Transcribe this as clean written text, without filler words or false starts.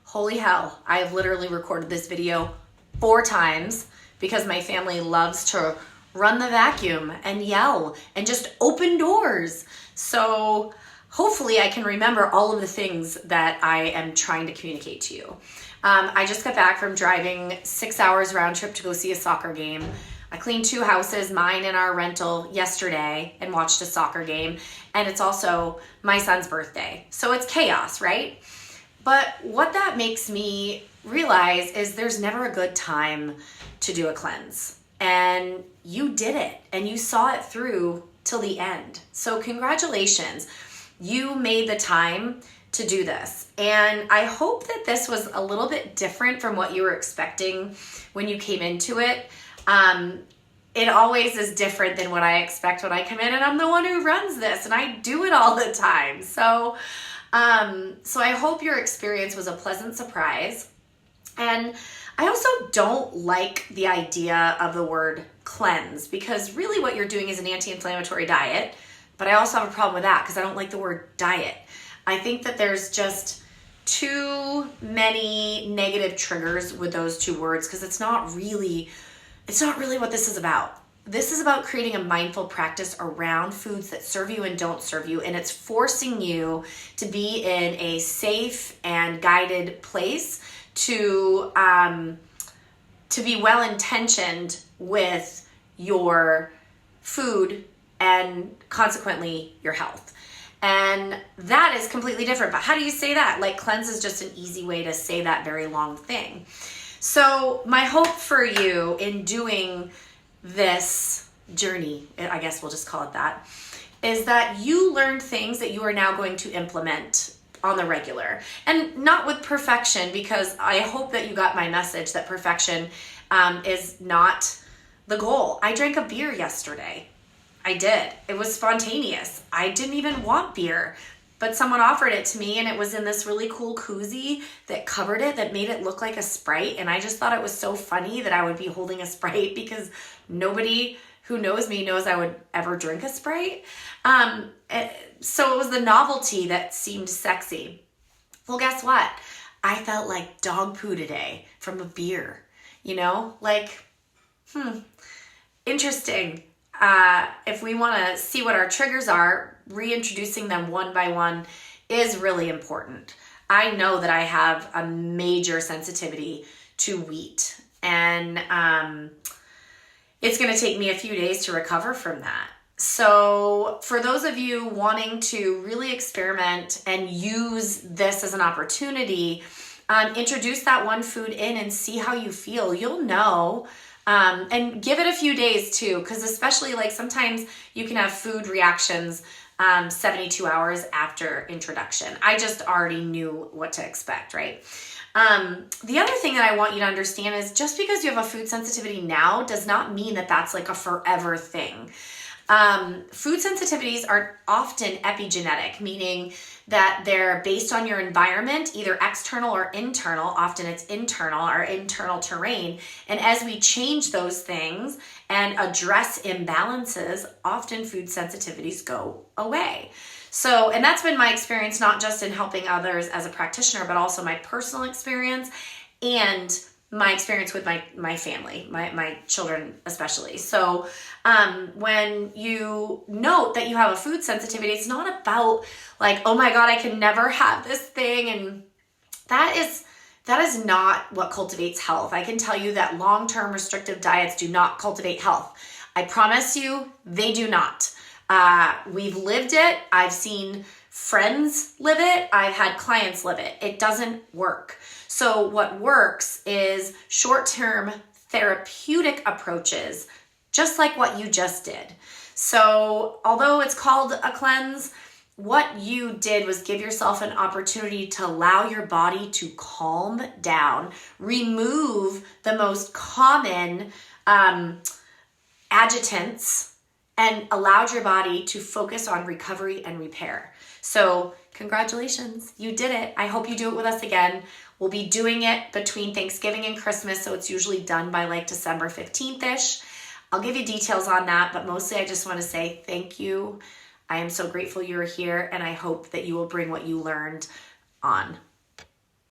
Holy hell, I have literally recorded this video 4 times because my family loves to run the vacuum and yell and just open doors. So hopefully I can remember all of the things that I am trying to communicate to you. I just got back from driving 6 hours round trip to go see a soccer game. I cleaned 2 houses, mine and our rental, yesterday and watched a soccer game. And it's also my son's birthday. So it's chaos, right? But what that makes me realize is there's never a good time to do a cleanse. And you did it and you saw it through till the end. So congratulations. You made the time to do this. And I hope that this was a little bit different from what you were expecting when you came into it. It always is different than what I expect when I come in, and I'm the one who runs this and I do it all the time. So I hope your experience was a pleasant surprise. And I also don't like the idea of the word cleanse, because really what you're doing is an anti-inflammatory diet. But I also have a problem with that because I don't like the word diet. I think that there's just too many negative triggers with those 2 words, because it's not really what this is about. This is about creating a mindful practice around foods that serve you and don't serve you. And it's forcing you to be in a safe and guided place to be well-intentioned with your food and consequently your health. And that is completely different. But how do you say that? Like, cleanse is just an easy way to say that very long thing. So my hope for you in doing this journey, I guess we'll just call it that, is that you learn things that you are now going to implement on the regular. And not with perfection, because I hope that you got my message that perfection is not the goal. I drank a beer yesterday. I did. It was spontaneous. I didn't even want beer, but someone offered it to me, and it was in this really cool koozie that covered it, that made it look like a Sprite. And I just thought it was so funny that I would be holding a Sprite, because nobody who knows me knows I would ever drink a Sprite. So it was the novelty that seemed sexy. Well, guess what? I felt like dog poo today from a beer, interesting. If we want to see what our triggers are, reintroducing them one by one is really important. I know that I have a major sensitivity to wheat, and it's going to take me a few days to recover from that. So for those of you wanting to really experiment and use this as an opportunity, introduce that one food in and see how you feel. You'll know. And give it a few days too, because especially sometimes you can have food reactions 72 hours after introduction. I just already knew what to expect, right? The other thing that I want you to understand is just because you have a food sensitivity now does not mean that that's like a forever thing. Food sensitivities are often epigenetic, meaning that they're based on your environment, either external or internal. Often it's internal, or internal terrain. And as we change those things and address imbalances, often food sensitivities go away. So, and that's been my experience, not just in helping others as a practitioner, but also my personal experience and my experience with my family, my children especially. So when you note that you have a food sensitivity, it's not about oh my God, I can never have this thing. And that is not what cultivates health. I can tell you that long-term restrictive diets do not cultivate health. I promise you, they do not. We've lived it. I've seen friends live it. I've had clients live it. It doesn't work. So what works is short-term therapeutic approaches, just like what you just did. So although it's called a cleanse, what you did was give yourself an opportunity to allow your body to calm down, remove the most common agitants, and allowed your body to focus on recovery and repair. So congratulations, you did it. I hope you do it with us again. We'll be doing it between Thanksgiving and Christmas, so it's usually done by December 15th-ish. I'll give you details on that, but mostly I just want to say thank you. I am so grateful you're here, and I hope that you will bring what you learned on.